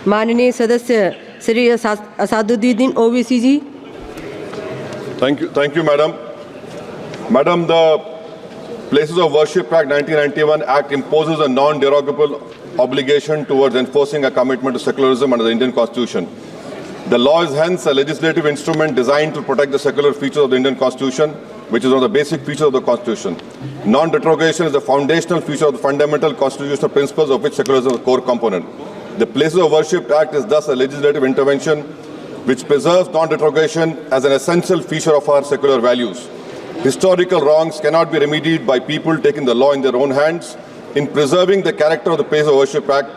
माननीय सदस्य श्री असादुद्दीन ओवैसी जी। Thank you, madam. Madam, the Places of Worship Act 1991 Act imposes a non-derogable obligation towards enforcing a commitment to secularism under the Indian Constitution. The law is hence a legislative instrument designed to protect the secular features of the Indian Constitution, which is one of the basic features of the Constitution. Non-derogation is the foundational feature of the fundamental constitutional principles of which secularism is a core component. The Places of Worship Act is thus a legislative intervention which preserves non-derogation as an essential feature of our secular values. Historical wrongs cannot be remedied by people taking the law in their own hands. In preserving the character of the Places of Worship Act,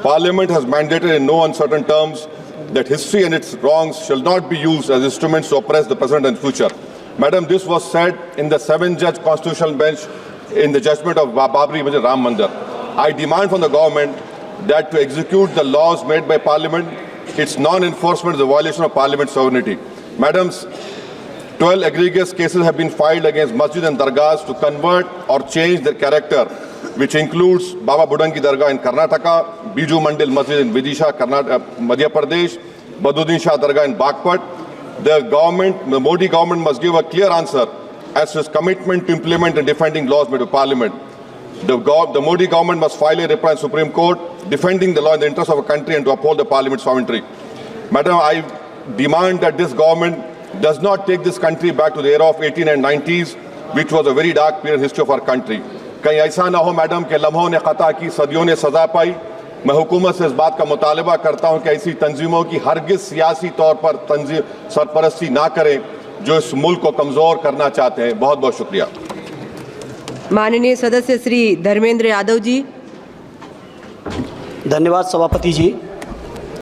Parliament has mandated in no uncertain terms that history and its wrongs shall not be used as instruments to oppress the present and future. Madam, this was said in the 7-judge constitutional bench in the judgment of Babri Masjid Ram Mandir. I demand from the government that to execute the laws made by Parliament, its non-enforcement is a violation of Parliament's sovereignty. Madams, 12 egregious cases have been filed against masjid and dargahs to convert or change their character, which includes Baba Budangi Dargah in Karnataka, Biju Mandil Masjid in Vidisha, Madhya Pradesh, Baduddin Shah Dargah in Bagpat. The Modi government must give a clear answer as to its commitment to implement and defending laws made by Parliament. The Modi government must file a reply in Supreme Court defending the law in the interest of a country and to uphold the Parliament's sovereignty. Madam, I demand that this government does not take this country back to the era of 18 and 90s, which was a very dark period in the history of our country. कहीं ऐसा ना हो madam कि लम्हों ने खता की, सदियों ने सजा पाई। मैं हुकूमत से इस बात का मुतालबा करता हूं कि ऐसी तंजीमों की हरगिज सियासी तौर पर सरपरस्ती ना करें जो इस मुल्क को कमज़ोर करना चाहते हैं। बहुत बहुत शुक्रिया। माननीय सदस्य श्री धर्मेंद्र यादव जी। धन्यवाद सभापति जी।